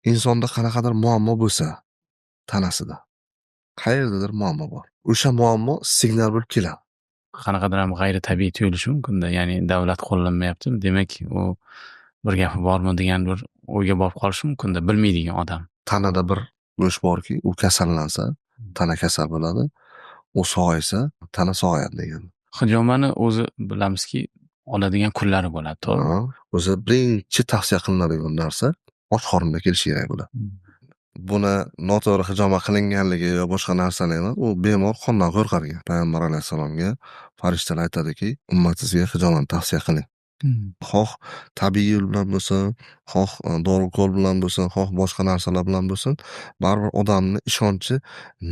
insonda qanaqadir muammo bo'lsa, tanasida, qayerdadir muammo bor. O'sha muammo signal bo'lib keladi. Qanaqadir ham g'ayritabiiy tuyulishi mumkin-da. Ya'ni davlat qo'llanmayaptimi, demak u bir gapi bormi degan bir o'yga borib qolishi mumkin-da, bilmaydigan odam. Tanada bir go'sht borki, u kasallansa, tana kasal bo'ladi. U sog'aysa, tana sog'ayadi degan. Hijomani o'zi bilamizki, oladigan kunlari bo'ladi, to'g'rimi? O'zi birinchi tavsiya qilinadigan narsa och qorinda kelishi kerak bo'ladi. Buni noto'g'ri hijoma qilinganligi yo boshqa narsani emas, u bemor qondan qo'rqadigan. Payg'ambar alayhissalomga farishtalar aytadiki, ummatingizga hijomani tavsiya qiling. Xoh tabiiy yo'l bilan bo'lsin, xoh dori-ko'l bilan bo'lsin, xoh boshqa narsalar bilan bo'lsin, baribir odamning ishonchi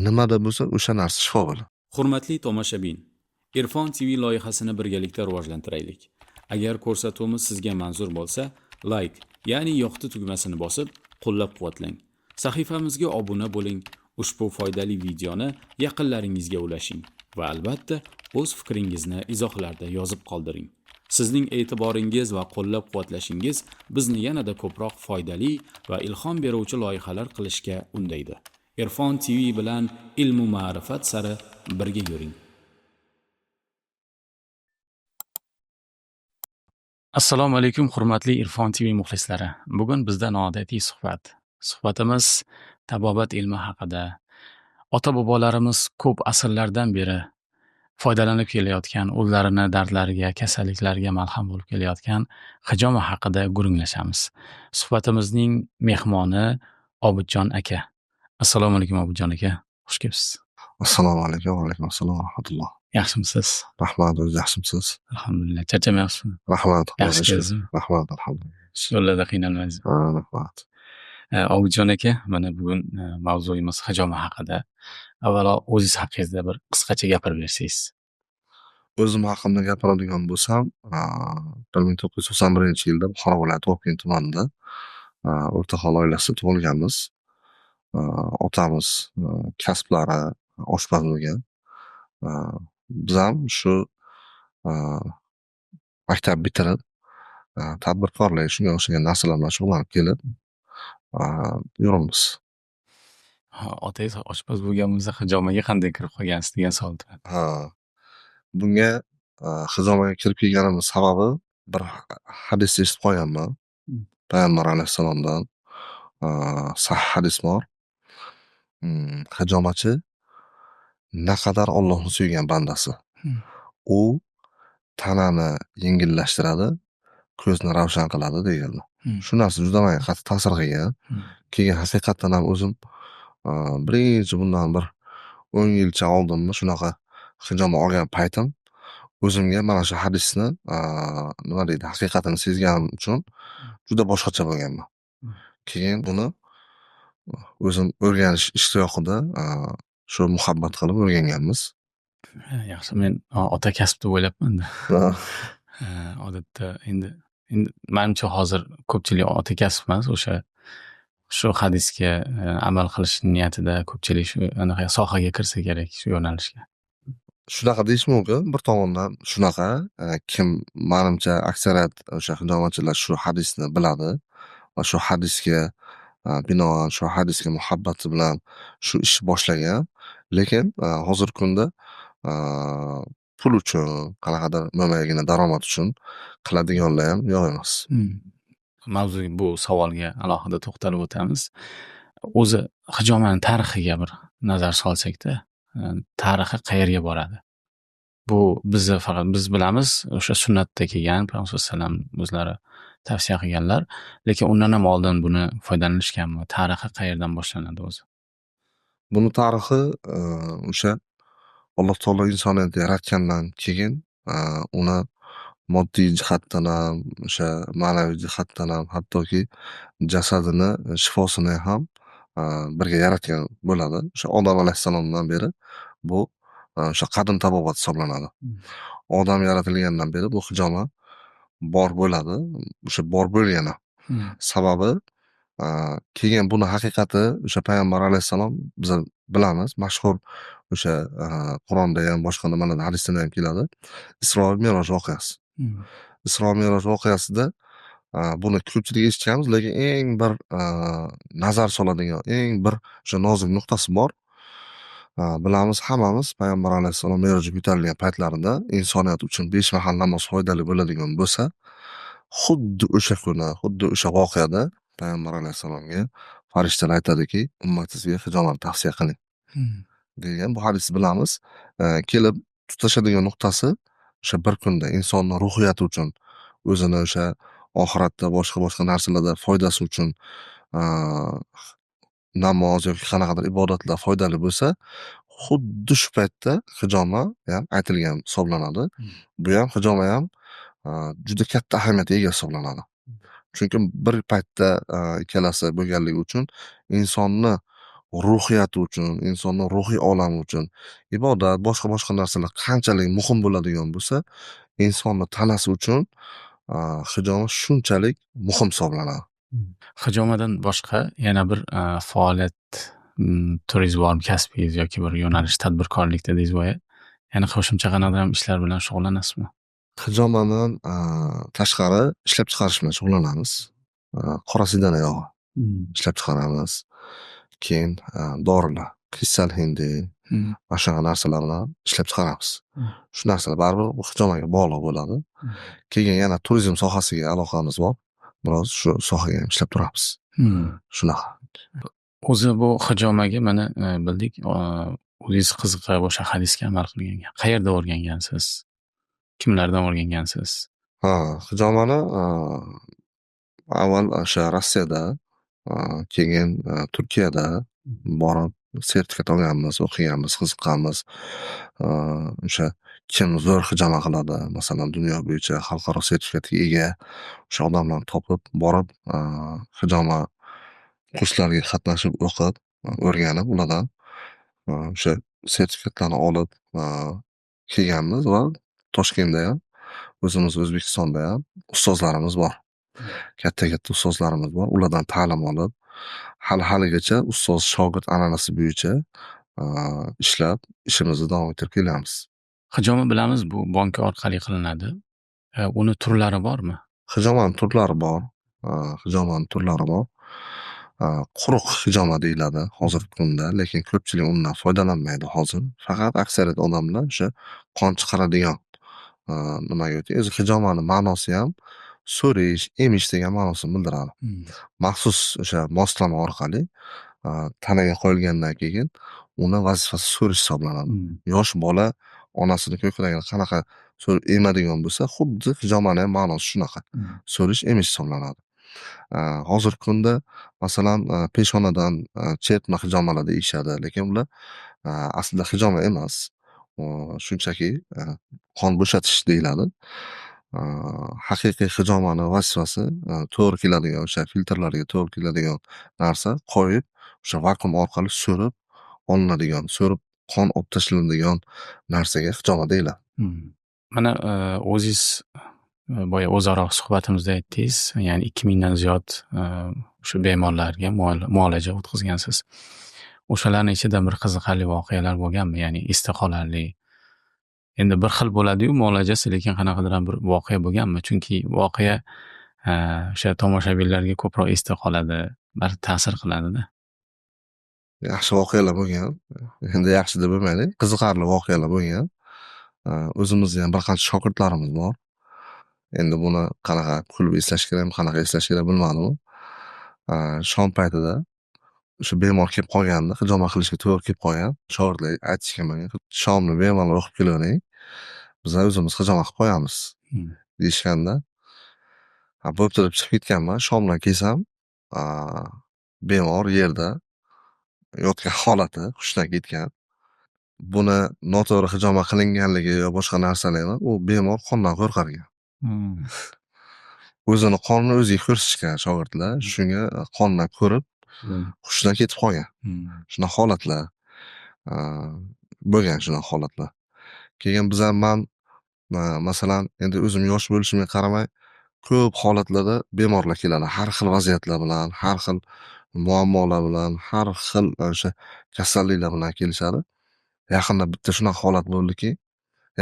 nimada bo'lsa, o'sha narsa shifo bo'ladi. Hurmatli tomoshabin, Irfon TV loyihasini birgalikda rivojlantiraylik. Agar ko'rsatuvimiz sizga manzur bo'lsa, like, ya'ni yoqti tugmasini bosib, qo'llab-quvvatlang. Sahifamizga obuna bo'ling, ushbu foydali videoni yaqinlaringizga ulashing va albatta o'z fikringizni izohlarda yozib qoldiring. Sizning e'tiboringiz va qo'llab-quvvatlashingiz bizni yanada ko'proq foydali va ilhom beruvchi loyihalar qilishga undaydi. Irfon TV bilan ilmu ma'rifat sari birga yuring. Assalomu alaykum, hurmatli Irfon TV muxlislari. Bugun bizda noodatiy suhbat. Suhbatimiz tabobat ilmi haqida. Ota-bobolarimiz ko'p asrlardan beri foydalanib kelayotgan, o'zlarini dardlariga, kasalliklariga malham bo'lib kelayotgan hijoma haqida guringlashamiz. Suhbatimizning mehmoni Obidjon aka. Assalomu alaykum Obidjon aka. Xush kelibsiz. Assalomu alaykum va alaykum assalom va rahmatulloh. Yaxshimisiz? Rahmat, o'z yaxshimisiz? Alhamdulillah. Charchamayapsizmi? Rahmat. Yaxshimisiz? Rahmat, alhamdulillah. Yo'llarda qiynalmaysiz. Rahmat. Obidjon aka, mana bugun mavzuyimiz hijoma haqida. Avvalo o'zingiz haqingizda bir qisqacha gapirib bersangiz. O'zim haqimda gapiradigan bo'lsam, 1991-yilda Buxoro viloyati Obkin tumanida O'rtaxon oilasida tug'ilganmiz. Otamiz kasblari oshpaz bo'lgan. Biz ham shu maktab bitirib, tadbirkorlik, shunga o'xshagan narsalar bilan shug'ullanib kelib yuribmiz. Otangiz oshpaz bo'lgan bo'lsa, hijomaga qanday kirib qolgansiz degan savol turadi. Bunga hijomaga kirib kelganimiz sababi bir hadis eshitib qolganman. Payg'ambar alayhissalomdan sahih hadis bor. Hijomachi naqadar Allohni suygan bandasi. U tanani yengillashtiradi, ko'zni ravshan qiladi deganlar. Shu narsa juda menga qattiq ta'sir qilgan. Keyin haqiqatan ham o'zim birinchi bundan bir 10 yilcha oldinmi shunaqa hijoma olgan paytim o'zimga mana shu hadisni nima deydi, haqiqatini sezganim uchun juda boshqacha bo'lganman. Keyin buni o'zim o'rganish ishtiyoqida shu muhabbat qilib o'rganganmiz. Yaxshi, men ota kasb deb o'ylabman-da. Odatda endi menimcha hozir ko'pchilik ota kasb emas, shu hadisga amal qilish niyatida ko'pchilik shu anaqa sohaga kirsa kerak, shu yo'nalishga. Shunaqa deyish mumkin. Bir tomondan shunaqa, kim menimcha aksariyat o'sha hijomachilar shu hadisni biladi va shu hadisga binoan shu hadisga muhabbati bilan shu ishni boshlagan. Lekin hozirgi kunda pul uchun, qanaqadir mo'maygina daromad uchun qiladiganlar ham yo'q emas. Mavzu bu savolga alohida to'xtalib o'tamiz. O'zi hijomaning tarixiga bir nazar solsak-da, tarixi qayerga boradi? Bu bizni faqat biz bilamiz, o'sha sunnatda kelgan, Payg'ambar sollallohu alayhi vasallam o'zlari tavsiya qilganlar, lekin undan ham oldin buni foydalanishganmi? Tarixi qayerdan boshlanadi o'zi? Buni tarixi o'sha Alloh taolo insoniyatni yaratgandan keyin uni moddiy jihatdan ham, o'sha ma'naviy jihatdan ham, hattoki jasadini, shifosini ham birga yaratgan bo'ladi. O'sha Odam alayhissalomdan beri bu o'sha qadim tabobat hisoblanadi. Odam yaratilgandan beri bu hijoma bor bo'ladi. O'sha bor bo'lgan. Sababi keyin buni haqiqati o'sha Payg'ambar alayhissalom biz bilamiz, mashhur o'sha Qur'onda ham boshqa nimalarda hadislarda ham keladi. Isro va Mi'roj voqeasi. Isro va Mi'roj voqeasida Buni ko'pchilik eshitganmiz, lekin eng bir nazar soladigan, eng bir o'sha nozik nuqtasi bor. Bilamiz hammamiz Payg'ambar alayhissalom Me'rojga ko'tarilgan paytlarida insoniyat uchun 5 mahal namoz foydali bo'ladigan bo'lsa, xuddi o'sha kuni, xuddi o'sha voqeada Payg'ambar alayhissalomga farishtalar aytadiki, ummatingizga hijolatni tavsiya qiling degan bu hadisni bilamiz. Kelib tutashadigan nuqtasi o'sha bir kunda insonni ruhiyati uchun, o'zini o'sha oxiratda boshqa narsalarda foydasi uchun namoz yoki qanaqadir ibodatlar foydali bo'lsa, xuddi shu paytda hijoma ham aytilgan hisoblanadi. Bu ham hijoma ham juda katta ahamiyatga ega hisoblanadi. Chunki bir paytda ikkalasi bo'lganligi uchun insonni ruhiyati uchun, insonni ruhiy olami uchun ibodat, boshqa narsalar qanchalik muhim bo'ladigan bo'lsa, insonni tanasi uchun hijoma shunchalik muhim hisoblanadi. Hijomadan boshqa yana bir faoliyat turingiz bormi, kasbingiz yoki bir yo'nalish tadbirkorlik dedingiz boya. Yana qo'shimcha qanaqadir ham ishlar bilan shug'ullanasizmi? Hijomadan tashqari ishlab chiqarish bilan shug'ullanamiz. Qora sidana yog'i ishlab chiqaramiz. Keyin dorilar, kristal hindi, mana shunaqa narsalar bilan ishlab chiqaramiz. Shu narsalar baribir bu hijomaga bog'liq bo'ladi. Keyin yana turizm sohasiga aloqamiz bor. Biroz shu sohaga ham ishlab turamiz. Shunaqa. O'zi bu hijomaga mana bildik, o'zingiz qiziqib o'sha hadisga amal qilgan. Qayerda o'rgangansiz? Kimlardan o'rgangansiz? Hijomani avval o'sha Rossiyada, keyin Turkiyada borib sertifikat olganmiz, o'qiganmiz, qiziqqanmiz. O'sha kim zo'r hijoma qiladi, masalan, dunyo bo'yicha xalqaro sertifikatga ega o'sha odamlarni topib, borib hijoma kurslariga qatnashib, o'qib, o'rganib, ulardan o'sha sertifikatlarni olib kelganmiz va Toshkentda ham, o'zimiz O'zbekistonda ham ustozlarimiz bor. Katta ustozlarimiz bor. Ulardan ta'lim olib, haligacha ustoz shogird an'anasi bo'yicha ishlab, ishimizni davom ettirib kelamiz. Hijoma bilamiz, bu banka orqali qilinadi. Uni turlari bormi? Hijomani turlari bor. Quruq hijoma deyiladi hozirgi kunda, lekin ko'pchilik undan foydalanmaydi hozir. Faqat aksariyat odamlar o'sha qon chiqaradigan nimaga o'tadi. O'zi hijomani ma'nosi ham so'rish, emish degan ma'nosini bildiradi. Maxsus o'sha moslama orqali tanaga qo'yilgandan keyin uni vazifasi so'rish hisoblanadi. Yosh bola onasini ko'kragini qanaqa emadigan bo'lsa, xuddi hijomani ham ma'nosi shunaqa. So'rish, emish hisoblanadi. Hozirgi kunda masalan peshonadan chertma hijomalar deyishadi, lekin ular aslida hijoma emas. Shunchaki qon bo'shatish deyiladi. Haqiqiy hijomani vazifasi to'g'ri keladigan o'sha filtrlarga to'g'ri keladigan narsa qo'yib, o'sha vakuum orqali so'rib olinadigan, so'rib qon olib tashlanadigan narsaga hijoma deyiladi. Mana o'zingiz boya o'zaro suhbatimizda aytdingiz, ya'ni 2000 dan ziyod shu bemorlarga muolaja o'tkazgansiz. O'shalarning ichida bir qiziqarli voqealar bo'lganmi? Ya'ni esda qolarli. Endi bir xil bo'ladi-yu muolajasi, lekin qanaqadir ham bir voqea bo'lganmi? Chunki voqea o'sha tomoshabinlarga ko'proq esda qoladi, bir ta'sir qiladi-da. Yaxshi voqealar bo'lgan. Endi yaxshi deb bo'lmaydi, qiziqarli voqealar bo'lgan. O'zimizda ham bir qancha shogirdlarimiz bor. Endi buni qanaqa kulib eslash kerakmi, qanaqa eslash kerak bilmadim. Shom paytida o'sha bemor kelib qolganda, hijoma qilishga to'g'ri kelib qolgan. Shogirdlar aytishgan menga, shomni bemalol o'qib kelavering, biz o'zimiz hijoma qilib qo'yamiz deyishganda, bo'pti deb chiqib ketganman. Shomdan kelsam, bemor yerda yotgan holati hushdan ketgan. Buni noto'g'ri hijoma qilinganligi yo boshqa narsalar emas, u bemor qondan qo'rqar ekan. O'zini qonini o'ziga ko'rsatishgan shogirdlar, shunga qondan ko'rib hushdan ketib qolgan. Shunaqa holatlar bo'lgan, shunaqa holatlar. Keyin biz ham masalan, endi o'zim yosh bo'lishimga qaramay, ko'p holatlarda bemorlar keladi. Har xil vaziyatlar bilan, har xil muammolar bilan, har xil o'sha kasalliklar bilan kelishadi. Yaqinda bitta shunaqa holat bo'ldiki,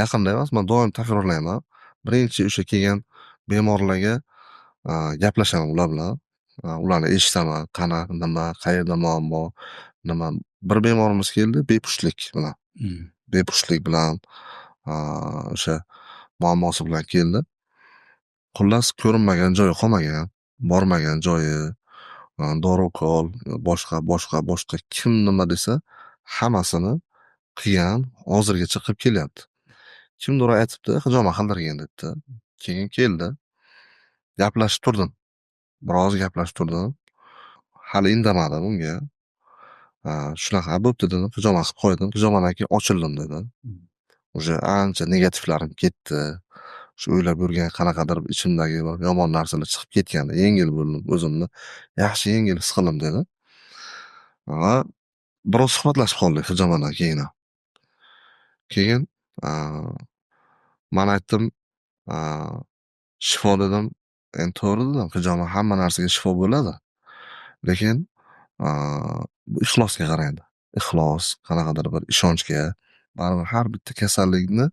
yaqinda emas, men doim takrorlayman. Birinchi o'sha kelgan bemorlarga gaplashaman ular bilan. Ularni eshitaman, qani, nima, qayerda muammo, nima. Bir bemorimiz keldi bepushtlik bilan. Bepushtlik bilan o'sha muammosi bilan keldi. Xullas ko'rinmagan joyi qolmagan, bormagan joyi, dori-ukol, boshqa kim nima desa hammasini qilgan, hozirgacha qilib kelyapti. Kimdir aytibdi, hijoma qildirgin debdi. Keyin keldi. Gaplashib turdim. Biroz gaplashib turdim. Hali indamadim unga. Shunaqa bo'pti dedim, hijoma qilib qo'ydim. Hijomadan keyin ochildim dedi. Уже ancha negativlarim ketdi. Shu o'ylab yurgan qanaqadir ichimdagi bir yomon narsalar chiqib ketgandi. Yengil bo'ldim o'zimni. Yaxshi yengil his qildim dedi. Va biroz suhbatlashib qoldik hijomadan keyin. Keyin men aytdim, shifo dedim. Endi to'g'ri dedim, hijoma hamma narsaga shifo bo'ladi. Lekin bu ixlosga qaraydi. Ixlos, qanaqadir bir ishonchga, baribir har bitta kasallikni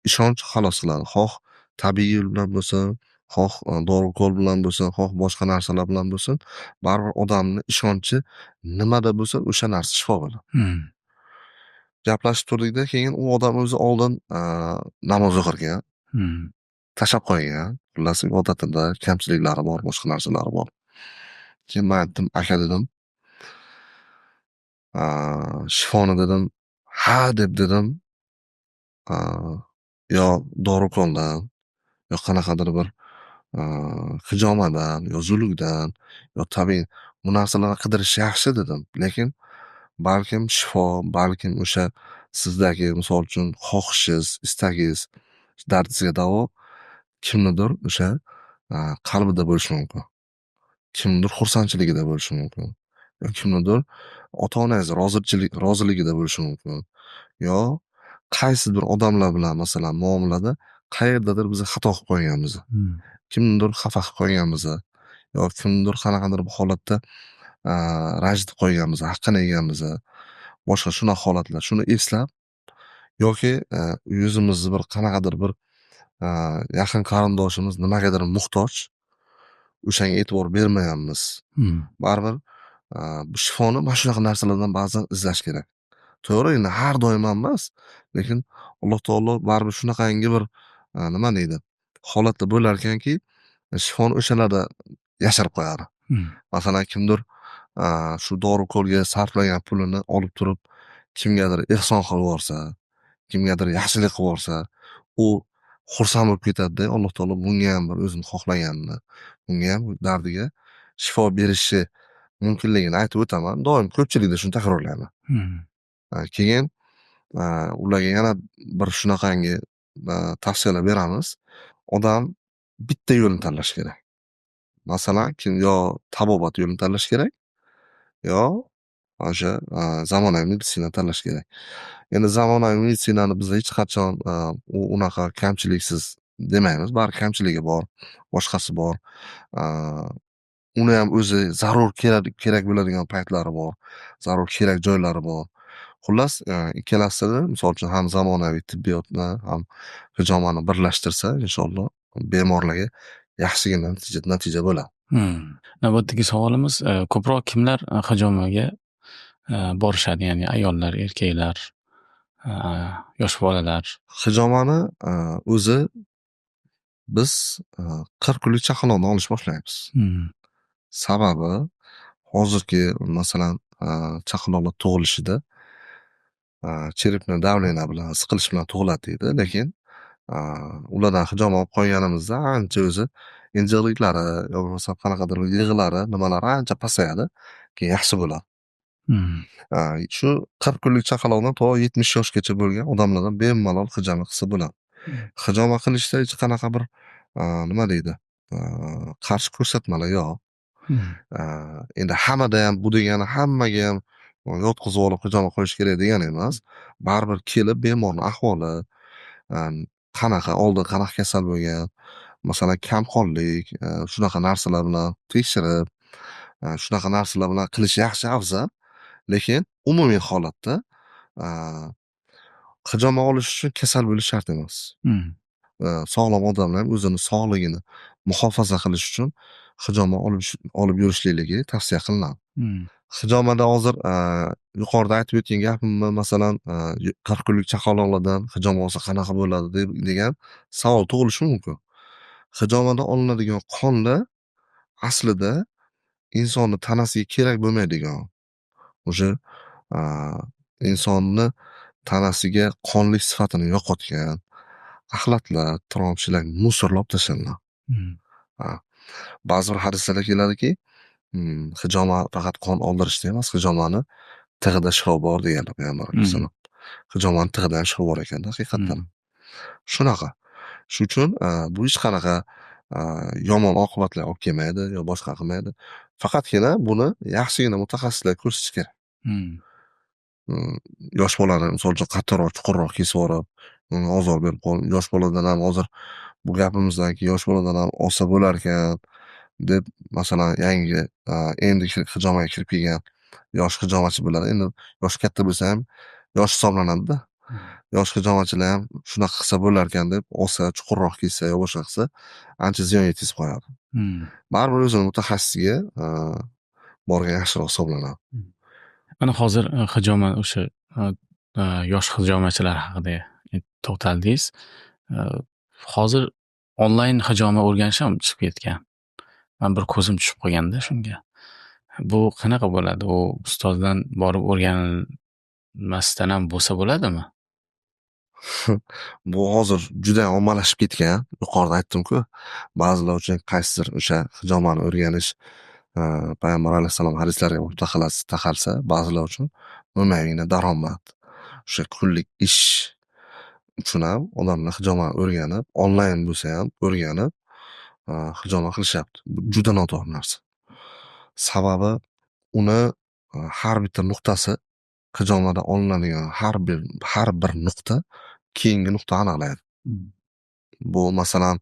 ishonch xalos qiladi. Xoh tabiiy yo'l bilan bo'lsin, xoh dori-ukol bilan bo'lsin, xoh boshqa narsalar bilan bo'lsin, baribir odamni ishonchi nimada bo'lsa o'sha narsa shifo bo'ladi. Gaplashib turdikda, keyin u odam o'zi oldin namoz o'qirgan, tashlab qo'ygan. Xullas, odatida kamchiliklari bor, boshqa narsalari bor. Keyin men aytdim, aka dedim, shifoni dedim, ha deb dedim, yo dori-ukoldan, yo qanaqadir bir hijomadan, yo zulukdan, yo tabiiy bu narsalarni qidirish yaxshi dedim. Lekin balkim shifo, balkim o'sha sizdagi misol uchun xohishingiz, istagingiz, dardingizga davo kimnidir o'sha qalbida bo'lishi mumkin. Kimnidir xursandchiligida bo'lishi mumkin. Yo kimnidir ota-onangiz roziligida bo'lishi mumkin. Yo qaysidir odamlar bilan masalan muomalada qayerdadir biz xato qilib qo'yganmiz. Kimnidir xafa qilib qo'yganmiz. Yo kimnidir qanaqadir bir holatda ranjitib qo'yganmiz, haqqini yeganmiz. Boshqa shunaqa holatlar. Shuni eslab yoki o'zimizni bir qanaqadir bir yaqin qarindoshimiz nimagadir muhtoj, o'shanga e'tibor bermayapmiz. Baribir bu shifoni mana shunaqa narsalardan ba'zan izlash kerak. To'g'ri, endi har doim emas, lekin Alloh taolo baribir shunaqangi bir nima deydi, holatda bo'lar ekanki, shifoni o'shalarda yashirib qo'yadi. Masalan, kimdir shu dori-ukolga sarflagan pulini olib turib, kimgadir ehson qilib yuborsa, kimgadir yaxshilik qilib yuborsa, u xursand bo'lib ketadi-da, Alloh taolo bunga ham bir o'zini xohlaganini, bunga ham dardiga shifo berishi mumkinligini aytib o'taman. Doim ko'pchilikda shuni takrorlayman. Keyin ularga yana bir shunaqangi tavsiyalar beramiz. Odam bitta yo'lni tanlash kerak. Masalan, yo tabobat yo'lini tanlash kerak, yo o'sha zamonaviy meditsinani tanlash kerak. Endi zamonaviy meditsinani biz hech qachon unaqa kamchiliksiz demaymiz. Baribir kamchiligi bor, boshqasi bor. Uni ham o'zi zarur kerak bo'ladigan paytlari bor, zarur kerak joylari bor. Xullas, ikkalasini misol uchun ham zamonaviy tibbiyotni, ham hijomani birlashtirsa, inshaalloh bemorlarga yaxshigina natija bo'ladi. Navbatdagi savolimiz, ko'proq kimlar hijomaga borishadi? Ya'ni ayollar, erkaklar, yosh bolalar. Hijomani o'zi biz 40 kunlik chaqaloqdan olish boshlaymiz. Sababi hozirgi masalan chaqaloqlar tug'ilishida cherepni davleniya bilan siqilish bilan tug'iladi deydi, lekin ulardan hijoma olib qo'yganimizda ancha o'zi injiqliklari yoki bo'lmasa qanaqadir yig'ilari, nimalari ancha pasayadi, keyin yaxshi bo'ladi. Shu 40 kunlik chaqaloqdan to 70 yoshgacha bo'lgan odamlardan bemalol hijoma qilsa bo'ladi. Hijoma qilishda hech qanaqa bir nima deydi, qarshi ko'rsatmalar yo'q. Endi hammada ham bu degani hammaga ham yotqizib olib hijoma qo'yish kerak degani emas. Baribir kelib bemorning ahvoli, qanaqa oldin qanaqa kasal bo'lgan, masalan kamqonlik, shunaqa narsalar bilan tekshirib, shunaqa narsalar bilan qilish yaxshi afzal. Lekin umumiy holatda hijoma olish uchun kasal bo'lish shart emas. Sog'lom odamlar ham o'zini sog'ligini muhofaza qilish uchun hijomat olib yurishlikligi tavsiya qilinadi. Hmm. Hijomada hozir yuqorida aytib o'tgan gapimni masalan 40 kunlik chaqaloqlardan hijoma olsa qanaqa bo'ladi degan savol tug'ilishi mumkin. Hijomada olinadigan qonda aslida insonni tanasiga kerak bo'lmaydigan o'sha insonni tanasiga qonlik sifatini yo'qotgan axlatlar, tromchilar, musorlar olib tashlanadi. Hmm. Ba'zi bir hadislarda keladiki, hijoma faqat qon oldirishda emas, hijomani tig'ida shifo bor deganlar payg'ambar alayhissalom. Hijomani tig'ida ham shifo bor ekan haqiqatdan. Shunaqa. Shuning uchun bu hech qanaqa yomon oqibatlar olib kelmaydi yo boshqa qilmaydi. Faqatgina buni yaxshigina mutaxassislar ko'rsatish kerak. Yosh bolani misol uchun qattiqroq, chuqurroq kesib yuborib, unga ozor berib qo'yib, yosh boladan ham hozir bu gapimizdan keyin yosh boladan ham olsa bo'lar ekan deb masalan yangi endi hijomaga kirib kelgan yosh hijomachi bo'ladi. Endi yoshi katta bo'lsa ham yosh hisoblanadi-da. Yosh hijomachilar ham shunaqa qilsa bo'lar ekan deb olsa, chuqurroq kessa yo boshqa qilsa ancha ziyon yetkazib qo'yadi. Baribir o'zini mutaxassisiga borgan yaxshiroq hisoblanadi. Mana hozir hijoma o'sha yosh hijomachilar haqida to'xtaldingiz. Hozir onlayn hijoma o'rganish ham chiqib ketgan. Men bir ko'zim tushib qolganda shunga. Bu qanaqa bo'ladi? U ustozdan borib o'rganilmasdan ham bo'lsa bo'ladimi? Bu hozir juda ommalashib ketgan. Yuqorida aytdim-ku, ba'zilar uchun qaysidir o'sha hijomani o'rganish payg'ambar alayhissalom hadislariga taqalsa, ba'zilar uchun mo'maygina daromad. O'sha kunlik ish uchun ham odamlar hijomani o'rganib, onlayn bo'lsa ham o'rganib hijoma qilishyapti. Bu juda noto'g'ri narsa. Sababi uni har bitta nuqtasi hijomada olinadigan har bir nuqta keyingi nuqta aniqlaydi. Bu masalan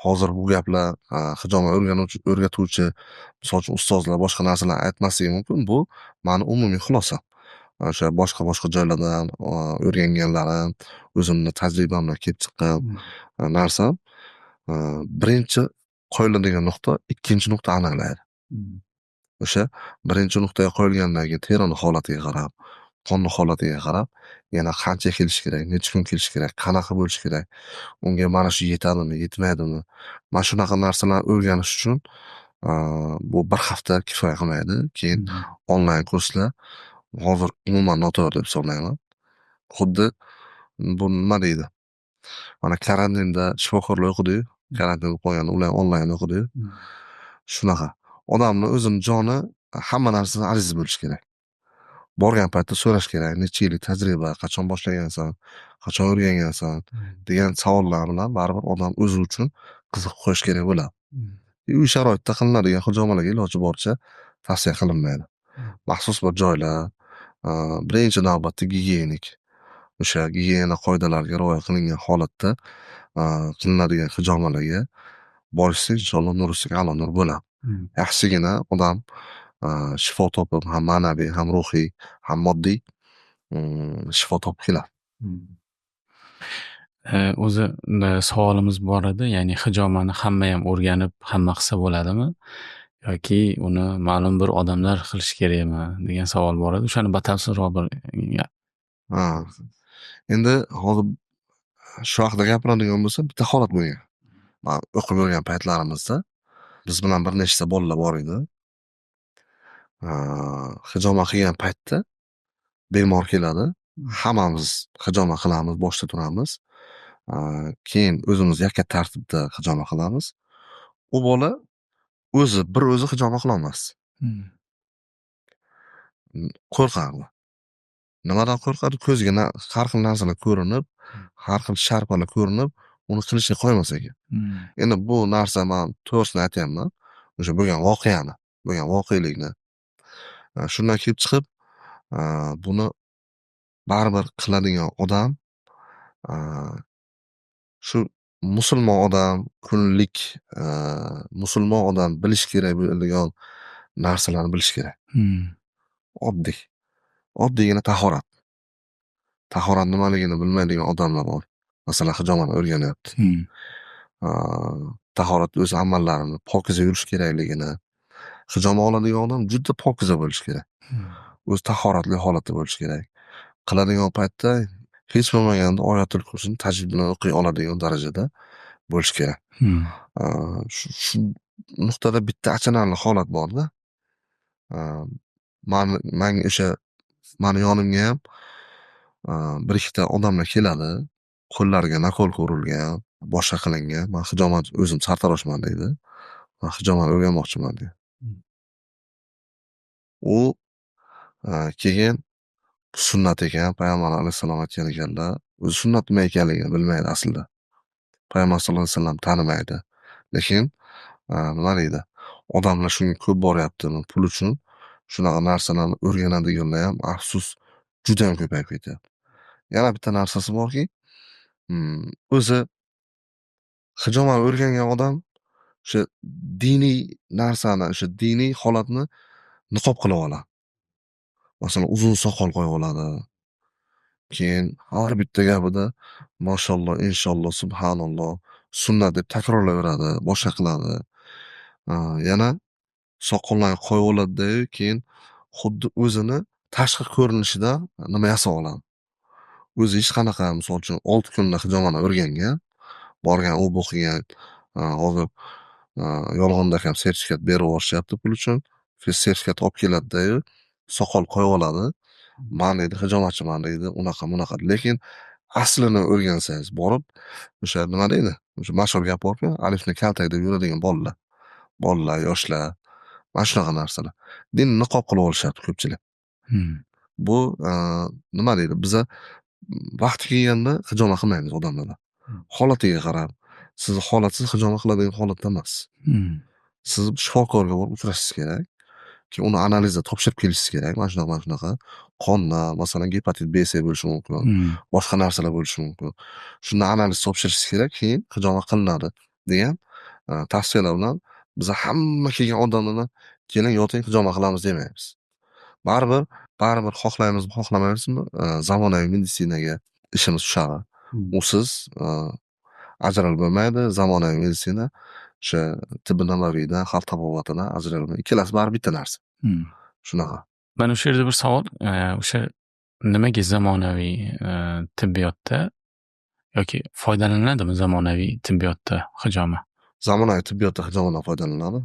hozir bu gaplar hijoma o'rgatuvchi misol uchun ustozlar boshqa narsalar aytmasligi mumkin. Bu mani umumiy xulosam. O'sha boshqa joylardan o'rganganlarim, o'zimni tajribamdan kelib chiqqan narsam birinchi qo'yiladigan nuqta ikkinchi nuqta aniqlaydi. O'sha birinchi nuqtaga qo'yilgandan keyin terining holatiga qarab, qonni holatiga qarab, yana qancha kelish kerak, necha kun kelish kerak, qanaqa bo'lishi kerak, unga mana shu yetadimi, yetmaydimi? Mana shunaqa narsalarni o'rganish uchun bu bir hafta kifoya qilmaydi. Keyin onlayn kurslar hozir umuman noto'g'ri deb hisoblayman. Xuddi bu nima deydi? Mana karantinda shifokorlar o'qidi, karantin bo'lib qolganda ular onlayn o'qidi. Shunaqa. Odamning o'zini joni hamma narsadan aziz bo'lishi kerak. Borgan paytda so'rash kerak, necha yillik tajriba, qachon boshlagansan, qachon o'rgangansan degan savollar bilan baribir odam o'zi uchun qiziq qo'yish kerak bo'ladi. Uy sharoitida qilinadigan hijomalarga iloji boricha tavsiya qilinmaydi. Maxsus bir joylar, birinchi navbatda gigiyenik, o'sha gigiyena qoidalariga rioya qilingan holatda qilinadigan hijomalarga borishsa inshaalloh nur ustiga a'lo nur bo'ladi. Yaxshigina odam shifo topib, ham ma'naviy, ham ruhiy, ham moddiy shifo topib keladi. O'zi savolimiz bor edi, ya'ni hijomani hamma ham o'rganib, hamma qilsa bo'ladimi? Yoki uni ma'lum bir odamlar qilish kerakmi degan savol bor edi. O'shani batafsilroq bir Endi hozir shu haqida gapiradigan bo'lsa, bitta holat bo'lgan. Men o'qib yurgan paytlarimizda biz bilan bir nechta bolalar bor edi. Hijoma qilgan paytda bemor keladi. Hammamiz hijoma qilamiz, boshda turamiz. Keyin o'zimiz yakka tartibda hijoma qilamiz. U bola o'zi hijoma qila olmasdi. Qo'rqardi. Nimadan qo'rqadi? Ko'ziga har xil narsalar ko'rinib, har xil sharpalar ko'rinib, uni qilishga qo'ymas ekan. Endi bu narsa men to'g'risini aytyapman. O'sha bo'lgan voqeani, bo'lgan voqelikni. Shundan kelib chiqib, buni baribir qiladigan odam shu musulmon odam, kunlik musulmon odam bilish kerak bo'lgan narsalarni bilish kerak. Oddiygina tahorat. Tahorat nimaligini bilmaydigan odamlar bor. Masalan, hijomani o'rganyapti. tahorat o'z amallarini pokiza yurish kerakligini, hijomat oladigan odam juda pokiza bo'lishi kerak. O'zi tahoratli holatda bo'lishi kerak. Qiladigan paytda hech bo'lmaganda Oyatul Kursini tajvid bilan o'qiy oladigan darajada bo'lishi kerak. Shu nuqtada bitta achinarli holat borda. Manga o'sha mani yonimga ham bir ikkita odamlar keladi. Qo'llariga nakolka urilgan, boshqa qilingan. Men hijomat o'zim sartaroshman deydi. Men hijomat o'rganmoqchiman deydi. U keyin sunnat ekan, payg'ambar alayhissalom aytgan ekanlar, o'zi sunnat nima ekanligini bilmaydi aslida. Payg'ambar sollallohu alayhi vasallam tanimaydi. Lekin nima deydi? Odamlar shunga ko'p boryapti, pul uchun shunaqa narsalarni o'rganadiganlar ham afsus juda ham ko'payib ketyapti. Yana bitta narsasi borki, o'zi hijomat o'rgangan odam o'sha diniy narsani, o'sha diniy holatni niqob qilib oladi. Masalan, uzun soqol qo'yib oladi. Keyin har bitta gapida mashalloh, inshaalloh, subhanalloh, sunnat deb takrorlayveradi, boshqa qiladi. Yana soqollarni qo'yib oladi-da, keyin xuddi o'zini tashqi ko'rinishidan nima yasab oladi. O'zi hech qanaqa, misol uchun 6 kunda hijomatni o'rgangan, borgan, o'qigan, hozir yolg'onda ham sertifikat berib yuborishyapti pul uchun. Sertifikat olib keladi-da, soqol qo'yib oladi. Men deydi hijomatchiman deydi, unaqa bunaqa. Lekin aslini o'rgansangiz borib, o'sha nima deydi? O'sha mashhur gap borku, alifni kaltak deb yuradigan bolalar, yoshlar, mana shunaqa narsalar. Dinni niqob qilib olishyapti ko'pchilik. Bu nima deydi? Biza vaqti kelganda hijomat qilmaymiz odamlardan. Holatiga qarab, sizni holatsiz hijomat qiladigan holatda emas. Siz shifokorga borib uchrashingiz kerak. Keyin uni analizda topshirib kelishingiz kerak. Mana shunaqa. Qondan, masalan, gepatit B, C bo'lishi mumkin. Boshqa narsalar bo'lishi mumkin. Shunda analiz topshirishingiz kerak, keyin hijomat qilinadi degan tavsiyalar bilan biz hamma kelgan odamlarni keling yoting hijomat qilamiz demaymiz. Baribir xohlaymizmi, xohlamaymizmi, zamonaviy meditsinaga ishimiz tushadi. Usiz ajralib bo'lmaydi. Zamonaviy meditsina o'sha tibbiy nabaviydan, xalq tabobatidan ajralib bo'lmaydi. Ikkalasi baribir bitta narsa. Shunaqa. Mana o'sha yerda bir savol, o'sha nimaga zamonaviy tibbiyotda yoki foydalanadimi zamonaviy tibbiyotda hijomat? Zamonaviy tibbiyotda hijomatdan foydalanadi.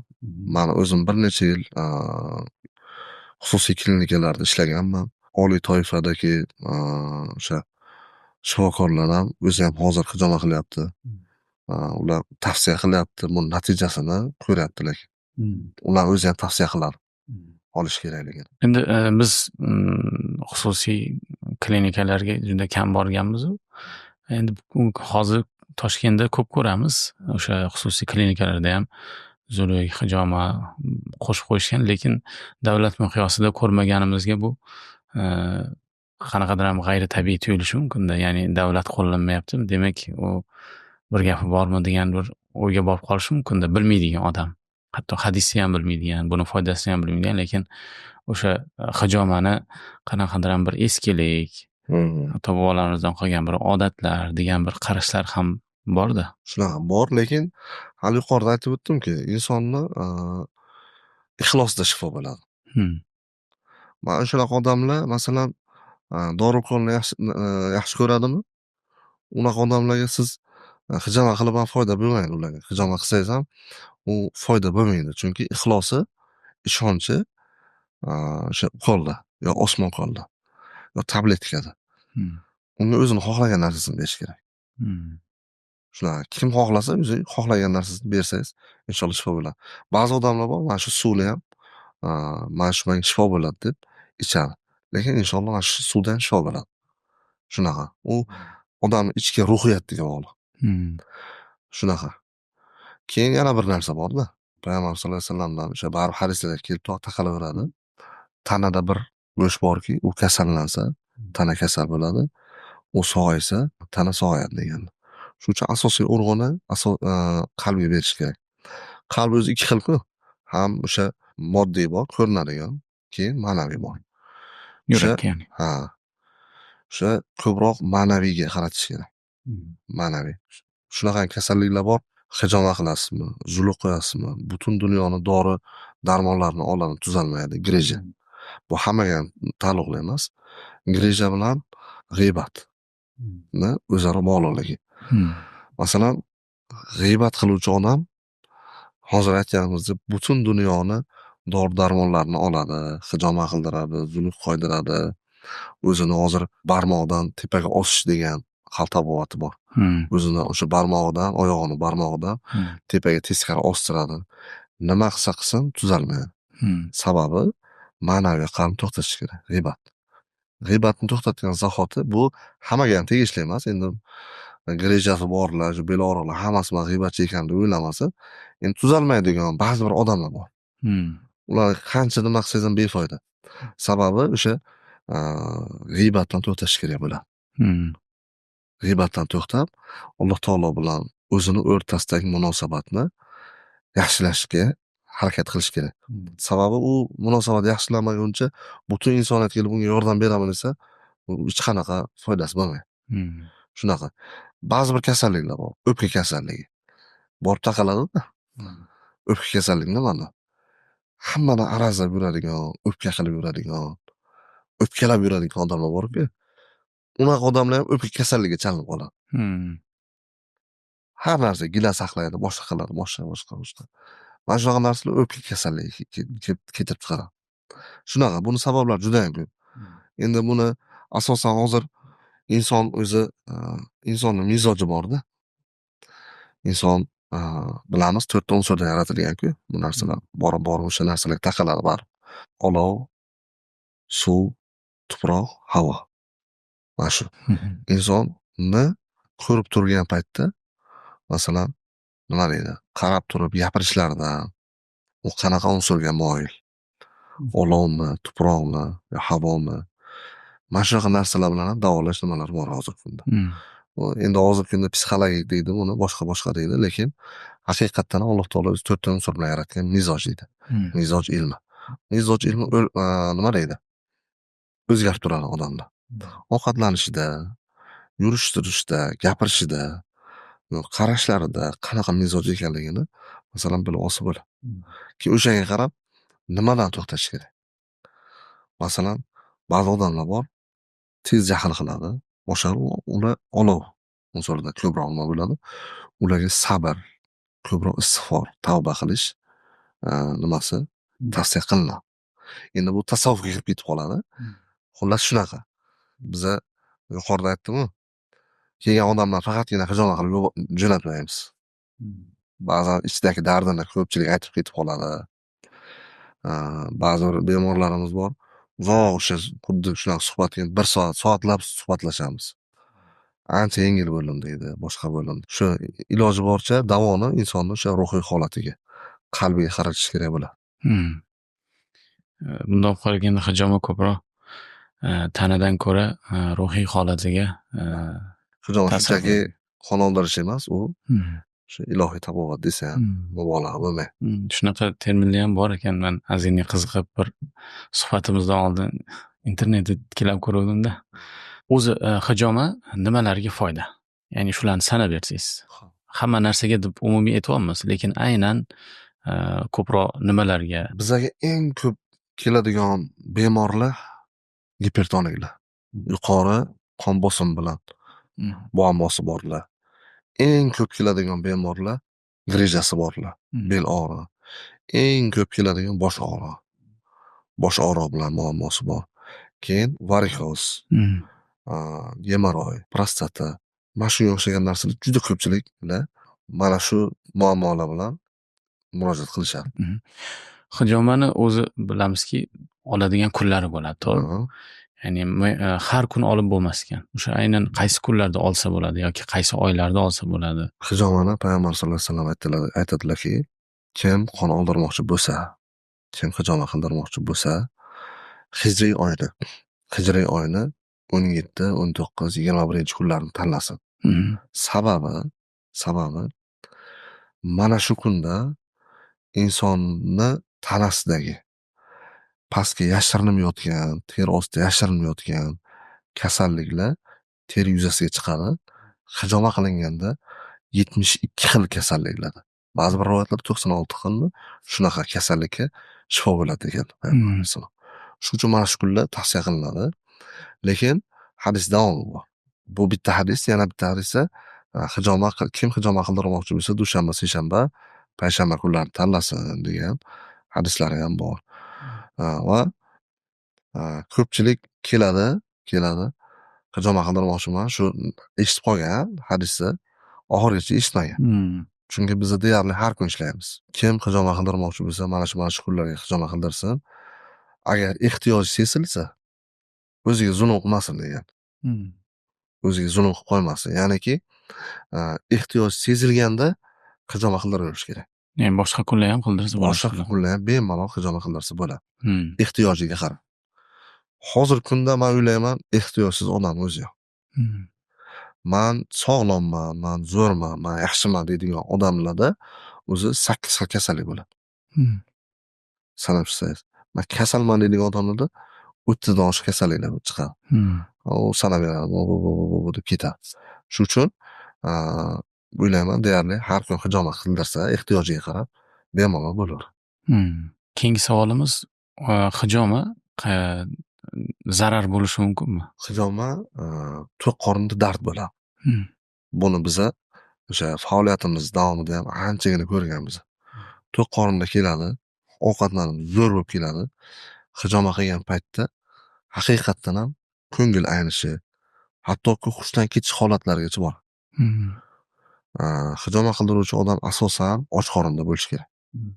Men o'zim bir necha yil xususiy klinikalarda ishlaganman. Oliy toifadagi o'sha shifokorlar ham o'zi ham hozir hijomat qilyapti. Ular tavsiya qilyapti, bu natijasini ko'ryapti lekin. Ular o'zi ham tavsiya qiladi olish kerakligini. Endi biz xususiy klinikalarga juda kam borganmiz. Endi hozir Toshkentda ko'p ko'ramiz. O'sha xususiy klinikalarda ham zo'rlik, hijomat qo'shib qo'yishgan, lekin davlat miqyosida ko'rmaganimizga bu qanaqadir ham g'ayritabiiy tuyulishi mumkin-da. Ya'ni davlat qo'llanmayaptimi, demak u bir gapi bormi degan bir o'yga borib qolishi mumkin-da, bilmaydigan odam. Hatto hadisni ham bilmaydigan, buni foydasini ham bilmaydigan, lekin o'sha hijomatni qanaqadir ham bir eskilik, hatto bobolarimizdan qolgan bir odatlar degan bir qarashlar ham bor-da. Shunaqa bor, lekin hali yuqorida aytib o'tdimki, insonni ixlosida shifo bo'ladi. Mana shunaqa odamlar, masalan, dori-ukolni yaxshi ko'radimi? Unaqa odamlarga siz hijomat qilib ham foyda bo'lmaydi ularga. Hijomat qilsangiz ham u foyda bo'lmaydi, chunki ixlosi, ishonchi o'sha ukolda yo osmon ukolda yo tabletkada. Unga o'zini xohlagan narsasini berish kerak. Shunaqa, kim xohlasa o'zi xohlagan narsasini bersangiz, inshaalloh shifo bo'ladi. Ba'zi odamlar bor, mana shu suvni ham mana shu menga shifo bo'ladi deb ichadi. Lekin inshaalloh mana shu suvdan shifo bo'ladi. Shunaqa. U odamning ichki ruhiyatiga bog'liq. Shunaqa. Keyin yana bir narsa bor-da. Payg'ambar sollallohu alayhi vasallamdan o'sha baribir hadislarda kelib taqalaveradi. Tanada bir go'sht borki, u kasallansa, tana kasal bo'ladi. U sog'aysa, tana sog'ayadi deganlar. Shuning uchun asosiy organi qalbga berish kerak. Qalb o'zi ikki xil-ku. Ham o'sha moddiy bor, ko'rinadigan, keyin ma'naviy bor. Yurak ya'ni. Ha. O'sha ko'proq ma'naviyga qaratish kerak. Ma'naviy. Shunaqa kasalliklar bor. hijoma qilasizmi, zulu qo'yasizmi, butun dunyoni dori darmonlarini oladi, tuzalmaydi greja. Bu hammaga ham taalluqli emas. Greja bilan g'iybatni o'zaro bog'liqligi. Masalan, g'iybat qiluvchi odam hozir aytganimizdek butun dunyoni dori darmonlarini oladi, hijoma qildiradi, zuluk qo'ydiradi. O'zini hozir barmoqdan tepaga osish degan xalq taboati bor. O'zini o'sha barmog'idan, oyog'ini barmog'idan tepaga teskari ostiradi. Nima qilsa qilsin tuzalmaydi. Sababi ma'naviy qalbni to'xtatish kerak, g'iybat. G'iybatni to'xtatgan zahoti bu hammaga ham tegishli emas. Endi grejasi borlar, shu bel og'riqlar hammasi man g'iybatchi ekan deb o'ylamasa, endi tuzalmaydigan ba'zi bir odamlar bor. Ular qancha nima qilsangiz ham befoyda. Sababi o'sha g'iybatdan to'xtash kerak bo'ladi. G'iybatdan to'xtab, Alloh taolo bilan o'zini o'rtasidagi munosabatni yaxshilashga harakat qilish kerak. Sababi u munosabat yaxshilanmaguncha butun insoniyat kelib unga yordam beraman desa, hech qanaqa foydasi bo'lmaydi. Shunaqa. Ba'zi bir kasalliklar bor. O'pka kasalligi. Borib taqaladi-da. O'pka kasalligi nimani? Hammani arazlab yuradigan, o'pka qilib yuradigan, o'pkalab yuradigan odamlar bor-ku. Unaqa odamlar ham o'pka kasalligiga chalinib qoladi. Har narsa gila saqlaydi, boshqa qiladi, boshqa. Mana shunaqa narsalar o'pka kasalligiga keltirib chiqaradi. Shunaqa, buni sabablari juda ham ko'p. Endi buni asosan hozir inson o'zi, insonning mizoji bor-da. Inson bilamiz 4 ta unsurdan yaratilgan-ku. Bu narsalar borib o'sha narsalarga taqaladi baribir. Olov, suv, tuproq, havo. Mana shu. Insonni ko'rib turgan paytda, masalan, nima deydi? Qarab turib gapirishlardan u qanaqa unsurga moyil? Olovmi, tuproqmi, yo havomi? Mana shunaqa narsalar bilan ham davolash nimalari bor hozirgi kunda. Endi hozirgi kunda psixologik deydi, buni boshqa deydi, lekin haqiqatdan Alloh taolo o'zi 4 ta unsur bilan yaratgan mizoj deydi. Mizoj ilmi. Mizoj ilmi nima deydi? O'zgarib turadi odamlar. Ovqatlanishida, yurish-turishda, gapirishida, qarashlarida qanaqa mizoj ekanligini masalan bilib olsa bo'ladi. Keyin o'shanga qarab nimadan to'xtash kerak? Masalan, ba'zi odamlar bor, tez jahl qiladi. Ular olov unsurida ko'proq nima bo'ladi? Ularga sabr, ko'proq istig'for, tavba qilish nimasi tavsiya qilinadi. Endi bu tasavvufga kirib ketib qoladi. Xullas shunaqa. Biza yuqorida aytdim-ku, kelgan odamlar faqatgina hijoma qilib jo'natmaymiz. Ba'zan ichidagi dardini ko'pchilik aytib ketib qoladi. Ba'zi bir bemorlarimiz bor. Uzoq o'sha xuddi shunaqa suhbatga 1 soatlab suhbatlashamiz. Ancha yengil bo'ldim deydi, boshqa bo'ldim. Shu iloji boricha davoni insonni o'sha ruhiy holatiga, qalbiga qaratish kerak bo'ladi. Bundoq qaraganda hijoma ko'proq tanadan ko'ra ruhiy holatiga Hijoma shunchaki qon oldirish emas, u shu ilohiy tabobat desa ham mubolag'a bo'lmaydi. Shunaqa terminlar ham bor ekan. Men azizga qiziqib bir suhbatimizdan oldin internetda tiklab ko'ruvdim-da. O'zi hijoma nimalarga foyda? Ya'ni shularni sanab bersangiz. Hamma narsaga deb umumiy aytmaymiz, lekin aynan ko'proq nimalarga? Bizaga eng ko'p keladigan bemorlar gipertoniklar. Yuqori qon bosimi bilan muammosi borlar. Eng ko'p keladigan bemorlar grejasi borlar, bel og'rig'i. Eng ko'p keladigan bosh og'rig'i. Bosh og'rig'i bilan muammosi bor. Keyin varikoz, gemoroy, prostata, mana shunga o'xshagan narsalar juda ko'pchiliklar mana shu muammolar bilan murojaat qilishadi. Hijomani o'zi bilamizki, oladigan kunlari bo'ladi, to'g'ri? Ya'ni har kun olib bo'lmas ekan. O'sha aynan qaysi kunlarda olsa bo'ladi yoki qaysi oylarda olsa bo'ladi? Hijomani Payg'ambar sollallohu alayhi vasallam aytadilarki, kim qon oldirmoqchi bo'lsa, kim hijoma qildirmoqchi bo'lsa, hijriy oyni 17, 19, 21 kunlarini tanlasin. Sababi mana shu kunda insonni tanasidagi pastga yashirinib yotgan, teri ostida yashirinib yotgan kasalliklar teri yuzasiga chiqadi. Hijoma qilinganda 72 xil kasalliklarda. Ba'zi bir rivoyatlarda 96 xilmi shunaqa kasallikka shifo bo'ladi degan payg'ambar alayhissalom. Shuning uchun mana shu kunlar tavsiya qilinadi. Lekin hadis davomi bor. Bu bitta hadis, yana bitta hadisda kim hijoma qildirmoqchi bo'lsa dushanba, seshanba, payshanba kunlarini tanlasin degan hadislari ham bor. Va ko'pchilik keladi, hijoma qildirmoqchiman, shu eshitib qolgan hadisni oxirigacha eshitmagan. Chunki biz deyarli har kun ishlaymiz. Kim hijoma qildirmoqchi bo'lsa, mana shu kunlarga hijoma qildirsin. Agar ehtiyoj sezilsa, o'ziga zulm qilmasin degan. O'ziga zulm qilib qo'ymasin. Ya'niki, ehtiyoj sezilganda hijoma qildiraverish kerak. Ya'ni boshqa kunlar ham qildirsa bo'ladi. Boshqa kunlar ham bemalol hijoma qildirsa bo'ladi. Ehtiyojiga qarab. Hozir kunda men o'ylayman, ehtiyojsiz odam o'zi yo'q. Man sog'lomman, man zo'rman, man yaxshiman deydigan odamlarda o'zi 8 xil kasallik bo'ladi. Sanab chiqsangiz. Men kasalman deydigan odamlarda 30 dan oshiq kasalliklar chiqadi. U sanab beradi, bu deb ketadi. Shuning uchun o'ylayman, deyarli har kun hijoma qildirsa, ehtiyojiga qarab bemalol bo'lar. Keyingi savolimiz, hijoma zarar bo'lishi mumkinmi? Hijoma to'q qorinda dard bo'ladi. Buni biza o'sha faoliyatimiz davomida ham anchagina ko'rganmiz. To'q qorinda keladi, ovqatlanib zo'r bo'lib keladi. Hijoma qilgan paytda haqiqatdan ham ko'ngil aynishi, hattoki hushdan ketish holatlarigacha bor. Hijoma qildiruvchi odam asosan och qorinda bo'lishi kerak.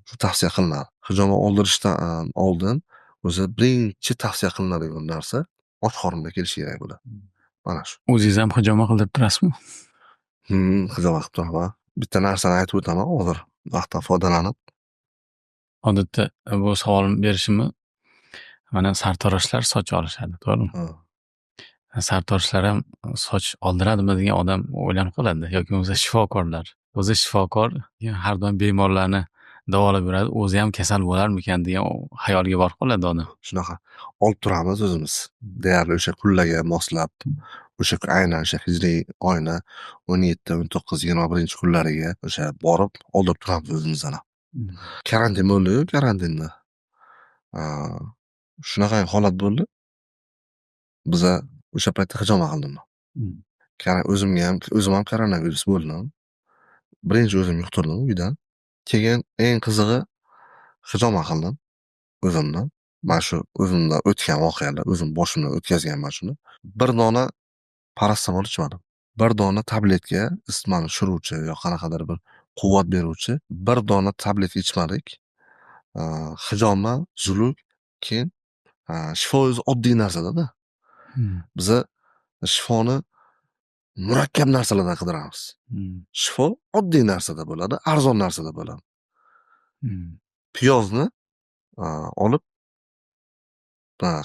Shu tavsiya qilinadi. Hijoma oldirishdan oldin o'zi birinchi tavsiya qilinadigan narsa och qorinda kelishi kerak bo'ladi. Mana shu. O'zingiz ham hijoma qildirib turasizmi? Hijoma qilib turaman. Bitta narsani aytib o'taman hozir vaqtdan foydalanib. Odatda bu savolni berishimni mana sartaroshlar soch olishadi, to'g'rimi? Sartaroshlar ham soch oldiradimi degan odam o'ylanib qoladi yoki bo'lmasa shifokorlar. O'zi shifokor har doim bemorlarni davolab yuradi, o'zi ham kasal bo'larmikan degan xayolga borib qoladi odam. Shunaqa olib turamiz o'zimiz. Deyarli o'sha kunlarga moslab, o'sha aynan o'sha hijriy oyna 17, 19, 21 kunlariga o'sha borib oldirib turamiz o'zimizdan. Karantin bo'ldi-yu, karantinda. Shunaqa holat bo'ldi. Biza o'sha paytda hijoma qildim. O'zim ham koronavirus bo'ldim. Birinchi o'zim yuqtirdim uydan. Keyin eng qizig'i hijoma qildim o'zimdan. Mana shu o'zimdan o'tgan voqealar, o'zim boshimdan o'tkazganman shuni. Bir dona parastamol ichmadim. Bir dona tabletka, isitmani tushiruvchi yo qanaqadir bir quvvat beruvchi, bir dona tabletka ichmadik. Hijoma, zuluk, keyin shifo o'zi oddiy narsa-da. Biza shifoni murakkab narsalardan qidiramiz. Shifo oddiy narsada bo'ladi, arzon narsada bo'ladi. Piyozni olib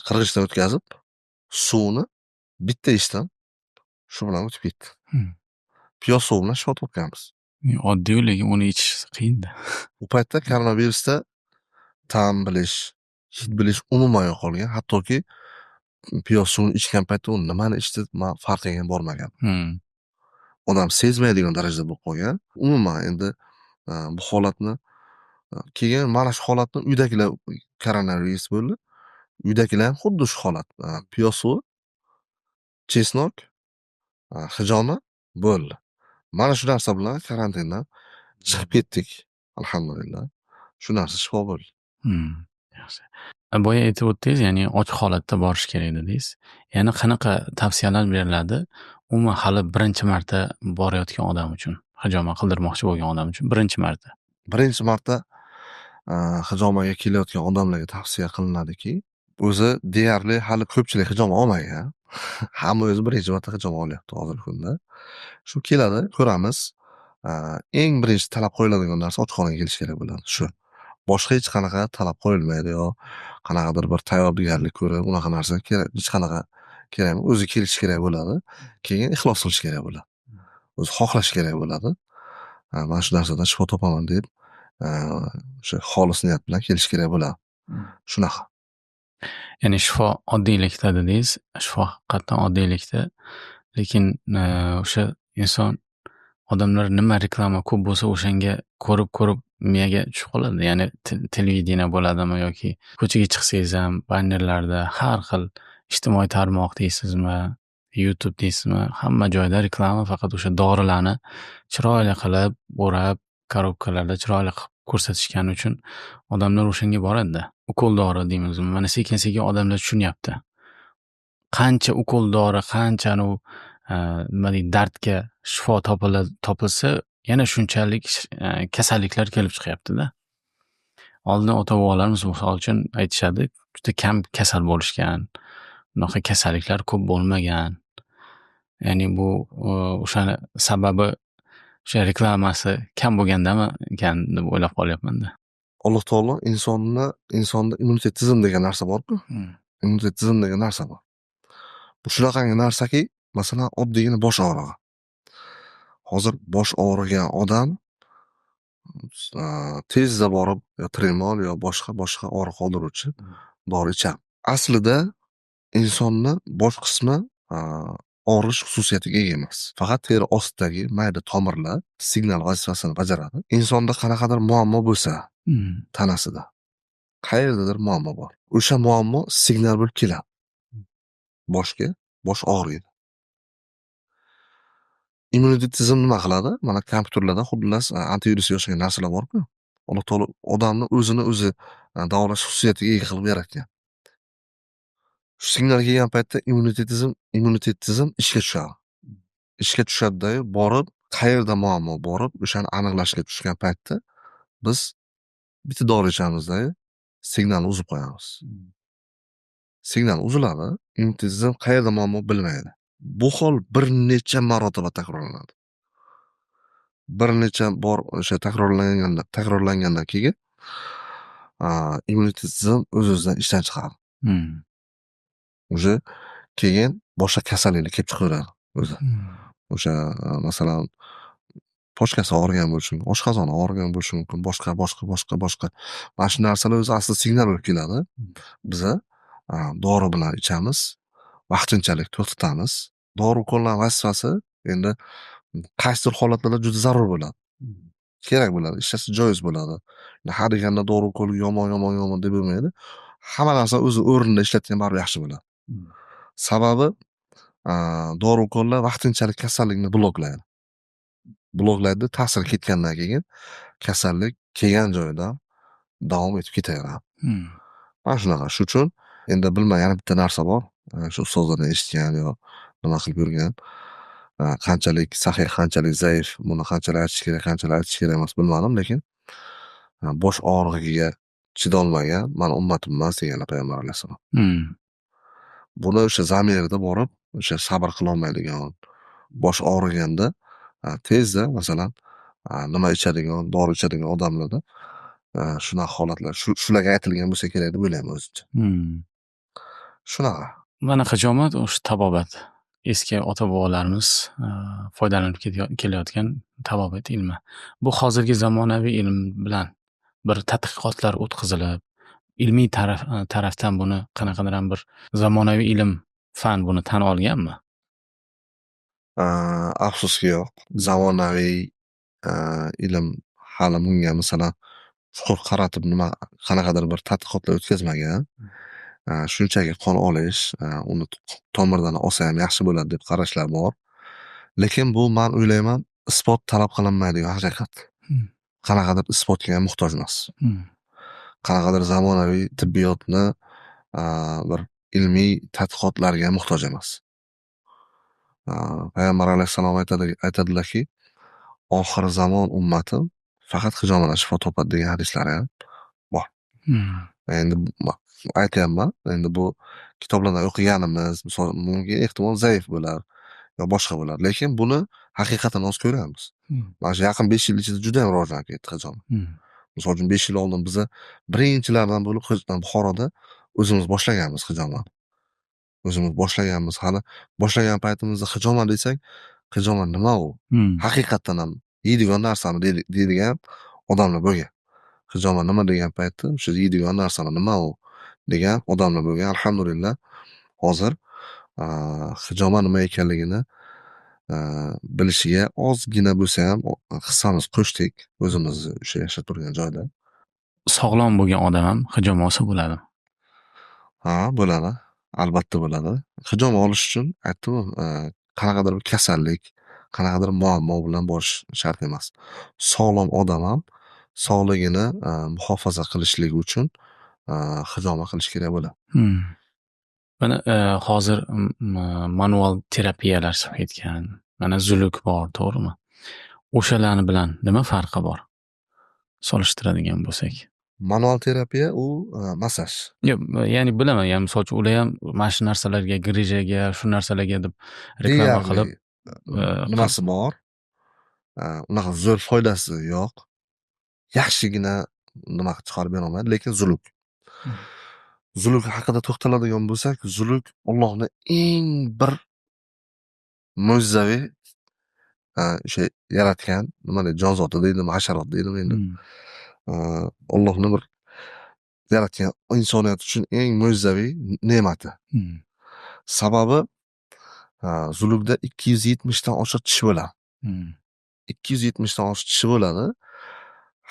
qirg'ichdan o'tkazib, suvni bitta ishdan shu bilan o'tib ketdi. Piyoz suvi bilan shifo topganmiz. Oddiy, lekin uni ichish qiyin-da. U paytda koronavirusda ta'm bilish, hid bilish umuman yo'qolgan. Hattoki piyoz suvini ichgan paytda u nimani ichdi, men farqiga ham bormagan. Odam sezmaydigan darajada bo'lib qolgan. Umuman endi bu holatni keyin mana shu holatni uydagilar koronavirus bo'ldi. Uydagilar ham xuddi shu holat. Piyoz suvi, chesnok, hijoma bo'ldi. Mana shu narsa bilan karantindan chiqib ketdik. Alhamdulillah. Shu narsa shifo bo'ldi. Yaxshi. Boya aytib o'tdingiz, ya'ni och holatda borish kerak dedingiz. Ya'ni qanaqa tavsiyalar beriladi? Umuman hali birinchi marta borayotgan odam uchun, hijoma qildirmoqchi bo'lgan odam uchun birinchi marta. Birinchi marta hijomaga kelayotgan odamlarga tavsiya qilinadiki, o'zi deyarli hali ko'pchilik hijoma olmagan. Hamma o'zi birinchi marta hijoma olyapti hozirgi kunda. Shu keladi, ko'ramiz. Eng birinchi talab qo'yiladigan narsa ochiqxonaga kelish kerak bo'ladi. Shu. Boshqa hech qanaqa talab qo'yilmaydi yo qanaqadir bir tayyorgarlik ko'rib, unaqa narsa kerak, hech qanaqa kerak emas. O'zi kelish kerak bo'ladi. Keyin ixlos qilish kerak bo'ladi. O'zi xohlash kerak bo'ladi. Mana shu narsadan shifo topaman deb, o'sha xolis niyat bilan kelish kerak bo'ladi. Shunaqa. Ya'ni shifo oddiylikda dedingiz, shifo haqiqatan oddiylikda, lekin o'sha inson odamlar nima reklama ko'p bo'lsa o'shanga ko'rib miyaga tushib qoladi. Ya'ni televideniya bo'ladimi yoki ko'chaga chiqsangiz ham bannerlarda har xil ijtimoiy tarmoq deysizmi, YouTube deysizmi, hamma joyda reklama faqat o'sha dorilarni chiroyli qilib o'rab, korobkalarda chiroyli qilib ko'rsatishgani uchun odamlar o'shanga boradi-da. Ukol dori deymizmi? Mana sekin-sekin odamlar tushunyapti. Qancha ukol dori, qancha nima deydi, dardga shifo topilsa, yana shunchalik kasalliklar kelib chiqyapti-da. Oldin ota-bobolarimiz misol uchun aytishadi, juda kam kasal bo'lishgan, bunaqa kasalliklar ko'p bo'lmagan. Ya'ni bu o'shani sababi o'sha reklamasi kam bo'lgandami ekan deb o'ylab qolyapman-da. Alloh taolo insonda immunitet tizim degan narsa bor-ku. Immunitet tizim degan narsa bor. Bu shunaqangi narsaki, masalan, oddiygina bosh og'rig'i. Hozir bosh og'rigan odam tezda borib yo Trenol yo boshqa og'riq qoldiruvchi dori ichadi. Aslida insonni bosh qismi og'rish xususiyatiga ega emas. Faqat teri ostidagi mayda tomirlar signal vazifasini bajaradi. Insonda qanaqadir muammo bo'lsa, tanasida qayerdadir muammo bor. O'sha muammo signal bo'lib keladi. Boshga, bosh og'riydi. Immunitet tizim nima qiladi? Mana kompyuterlarda xuddi antivirusga o'xshagan narsalar bor-ku. Alloh taolo odamni o'zini o'zi davolash xususiyatiga ega qilib yaratgan. Shu signal kelgan paytda immunitet tizim ishga tushadi. Ishga tushadi-da, borib qayerda muammo borib, o'shani aniqlashga tushgan paytda biz bitta dori ichamiz-da, signalni uzib qo'yamiz. Signal uziladi, immunitet tizim qayerda muammo bilmaydi. Bu hol bir necha marotaba takrorlanadi. Bir necha bor o'sha takrorlangandan keyin immunitet tizim o'z-o'zidan ishdan chiqadi. O'sha keyin boshqa kasalliklar kelib chiqaveradi o'zi. O'sha masalan pochkasi og'rigan bo'lishi mumkin, oshqozoni og'rigan bo'lishi mumkin, boshqa. Mana shu narsalar o'zi asli signal bo'lib keladi. Biza dori bilan ichamiz, vaqtinchalik to'xtatamiz. Dori ukollar vazifasi endi qaysidir holatlarda juda zarur bo'ladi. Kerak bo'ladi, ishlasa joiz bo'ladi. Har deganda dori ukol yomon deb bo'lmaydi. Hamma narsa o'zi o'rnida ishlatgan baribir yaxshi bo'ladi. Sababi dori ukollar vaqtinchalik kasallikni bloklaydi. Ta'sir ketgandan keyin kasallik kelgan joyida davom etib ketaveradi. Mana shunaqa. Shu uchun endi bilmayman, yana bitta narsa bor. Shu ustozlardan eshitgan yo nima qilib yurgan. Qanchalik sahih, qanchalik zaif, buni qanchalik aytish kerak, qanchalik aytish kerak emas bilmadim, lekin bosh og'rig'iga chidolmagan mana ummatim emas deganlar payg'ambar alayhisalom. Buni o'sha zamirda borib, o'sha sabr qila olmaydigan, bosh og'riganda tezda masalan nima ichadigan, dori ichadigan odamlarda shunaqa holatlar, shularga aytilgan bo'lsa kerak deb o'ylayman o'zimcha. Shunaqa. Mana hijomat, o'sha tabobat. Eski ota-bobolarimiz foydalanib kelayotgan tabobat ilmi. Bu hozirgi zamonaviy ilm bilan bir tadqiqotlar o'tkazilib, ilmiy tarafdan buni qanaqadir bir zamonaviy ilm, fan buni tan olganmi? Afsuski yo'q. Zamonaviy ilm hali bunga masalan chuqur qaratib qanaqadir bir tadqiqotlar o'tkazmagan. Shunchaki qon olish, uni tomirdan olsa ham yaxshi bo'ladi deb qarashlar bor. Lekin bu men o'ylayman, isbot talab qilinmaydigan haqiqat. Qanaqadir isbotga ham muhtoj emas. Qanaqadir zamonaviy tibbiyotni bir ilmiy tadqiqotlarga muhtoj emas. Payg'ambar alayhissalom aytadilarki, oxir zamon ummati faqat hijomatdan shifo topadi degan hadislari ham bor. Endi aytyapman, endi bu kitoblardan o'qiganimiz, misol mumkin ehtimol zaif bo'lar yo boshqa bo'lar, lekin buni haqiqatan o'z ko'ramiz. Mana shu yaqin 5 yil ichida juda ham rivojlanib ketdi hijomat. Misol uchun 5 yil oldin biza birinchilardan bo'lib Buxoroda o'zimiz boshlaganmiz hijomat. Hali boshlagan paytimizda hijomat desak, hijomat nima u? Haqiqatan ham yeydigan narsami deydigan odamlar bo'lgan. Hijomat nima degan paytda o'sha yeydigan narsami nima u degan odamlar bo'lgan. Alhamdulillah hozir hijomat nima ekanligini bilishiga ozgina bo'lsa ham hissamiz qo'shdik o'zimizni o'sha yashab turgan joyda. Sog'lom bo'lgan odam ham hijoma olsa bo'ladimi? Ha, bo'ladi. Albatta bo'ladi. Hijoma olish uchun aytdim, qanaqadir bir kasallik, qanaqadir muammo bilan borish shart emas. Sog'lom odam ham sog'ligini muhofaza qilishligi uchun hijoma qilish kerak bo'ladi. Mana hozir manual terapiyalar chiqib ketgan. Mana zuluk bor, to'g'rimi? O'shalarni bilan nima farqi bor? Solishtiradigan bo'lsak. Manual terapiya u massaj. Yo'q, ya'ni bilaman, ya'ni misol uchun ular ham mana shu narsalarga, grijaga, shu narsalarga deb reklama qilib, nimasi bor? Unaqa zo'r foydasi yo'q. Yaxshigina nima chiqarib bera olmaydi, lekin zuluk. Zuluk haqida to'xtaladigan bo'lsak, zuluk Allohning eng bir mo'jizaviy o'sha yaratgan, nima deydi, jonzoti deydimi, hasharot deydimi endi. Allohning bir yaratgan insoniyat uchun eng mo'jizaviy ne'mati. Sababi zulukda 270 dan oshiq tishi bo'ladi. 270 dan oshiq tishi bo'ladi.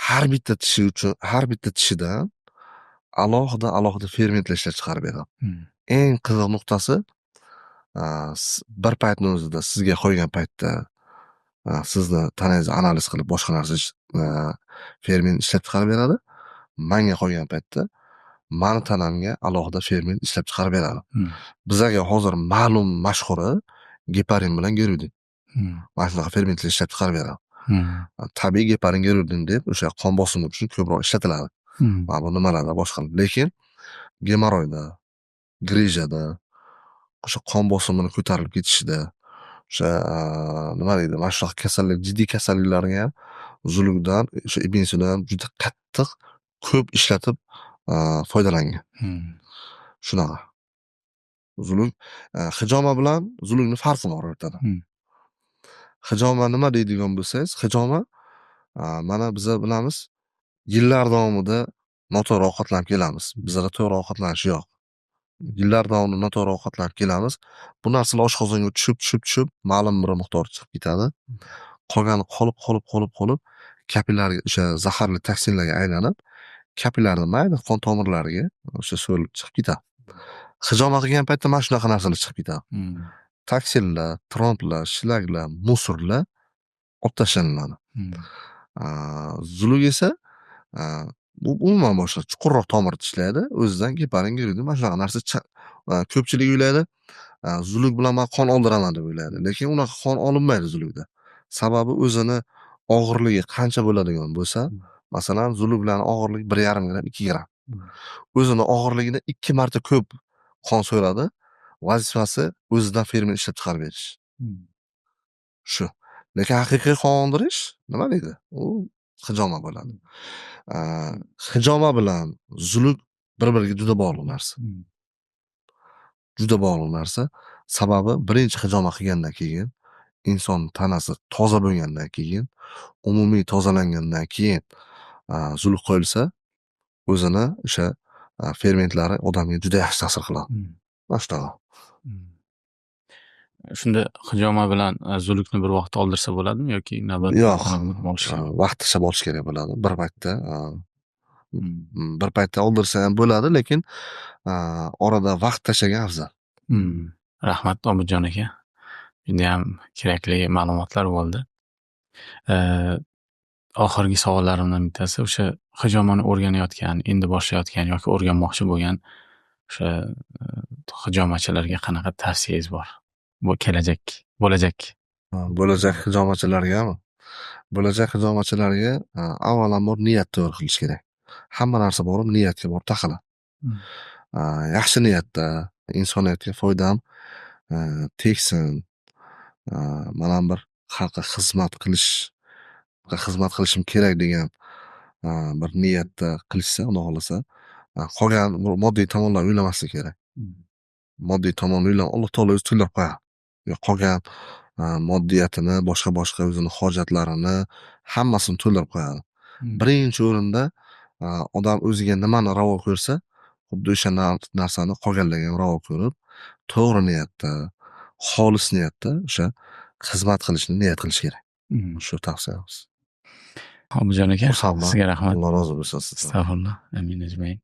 Har bitta tishidan alohida fermentlar ishlab chiqarib beradi. Eng qiziq nuqtasi, bir paytni o'zida sizga qo'ygan paytda sizni tanangizni analiz qilib boshqa narsa ferment ishlab chiqarib beradi. Menga qo'ygan paytda mani tanamga alohida ferment ishlab chiqarib beradi. Bizga hozir ma'lum mashhuri geparin bilan gerudin. Mana shunaqa fermentlar ishlab chiqarib beradi. Tabiiy geparin gerudin deb o'sha qon bosimi uchun ko'proq ishlatiladi. Mana bu nimalarda boshqa. Lekin gemoroyda, grijada, o'sha qon bosimini ko'tarilib ketishida, o'sha nima deydi, mana shunaqa kasallik, jiddiy kasalliklarga ham zulukdan, o'sha ibn juda qattiq ko'p ishlatib foydalangan. Shunaqa. Zuluk hijoma bilan zulukning farqi bor o'rtada. Hijoma nima deydigan bo'lsangiz, hijoma mana biz bilamiz, yillar davomida noto'g'ri ovqatlanib kelamiz. Bizda to'g'ri ovqatlanish yo'q. Yillar davomida noto'g'ri ovqatlanib kelamiz. Bu narsalar oshqozonga tushib, ma'lum bir miqdor chiqib ketadi. Qolgani qolib, kapillarga o'sha zaharli toksinlarga aylanib, kapillarning mayda qon tomirlariga o'sha so'lib chiqib ketadi. Hijoma qilgan paytda mana shunaqa narsalar chiqib ketadi. Toksinlar, tromblar, shlaglar, musorlar olib tashlanadi. Zuluk esa bu umuman boshqa, chuqurroq tomirda ishlaydi. O'zidan geparin gerudin mana shunaqa narsa ko'pchilik o'ylaydi, zuluk bilan men qon oldiraman deb o'ylaydi. Lekin unaqa qon olinmaydi zulukda. Sababi o'zini og'irligi qancha bo'ladigan bo'lsa, masalan, zuluklarning og'irligi 1,5 gram, 2 gram. O'zini og'irligidan 2 marta ko'p qon so'radi. Vazifasi o'zidan ferment ishlab chiqarib berish. Shu. Lekin haqiqiy qon oldirish nima deydi? U hijoma bo'ladi. Hijoma bilan zuluk bir-biriga juda bog'liq narsa. Juda bog'liq narsa. Sababi birinchi hijoma qilgandan keyin, inson tanasi toza bo'lgandan keyin, umumiy tozalangandan keyin zuluk qo'yilsa, o'zini o'sha fermentlari odamga juda yaxshi ta'sir qiladi. Mana shunaqa. Shunda hijoma bilan zulukni bir vaqt oldirsa bo'ladimi yoki navbat Yo'q, olish? vaqticha bo'lish kerak bo'ladi. Bir paytda oldirsa ham bo'ladi, lekin orada vaqt tashlagan afzal. Rahmat Obidjon aka. Juda ham kerakli ma'lumotlar bo'ldi. Oxirgi savollarimdan bittasi o'sha hijomani o'rganayotgan, endi boshlayotgan yoki o'rganmoqchi bo'lgan o'sha hijomachilarga qanaqa tavsiyangiz bor? Bu bo'lajak hijomachilargami? Bo'lajak hijomachilarga avvalambor niyat to'g'ri qilish kerak. Hamma narsa borib niyatga borib taqaladi. Yaxshi niyatda insoniyatga foydam tegsin, mana bir xalqqa xizmat qilishim kerak degan bir niyatda qilishsa, Xudo xolasa, qolgan moddiy tomonlarni o'ylamaslik kerak. Moddiy tomonni o'ylab, Alloh taolo o'zi to'lab qo'yadi. Qolgan moddiyatini, boshqa o'zini hojatlarini hammasini to'ldirib qo'yadi. Birinchi o'rinda odam o'ziga nimani ravo ko'rsa, xuddi o'sha narsani qolganlarga ham ravo ko'rib, to'g'ri niyatda, xolis niyatda o'sha xizmat qilishni niyat qilish kerak. Mhm. Shu tavsiyamiz. Obidjon aka, Xursandman. sizga rahmat. Alloh rozi bo'lsin sizdan. Astag'firulloh. Amin ajmain.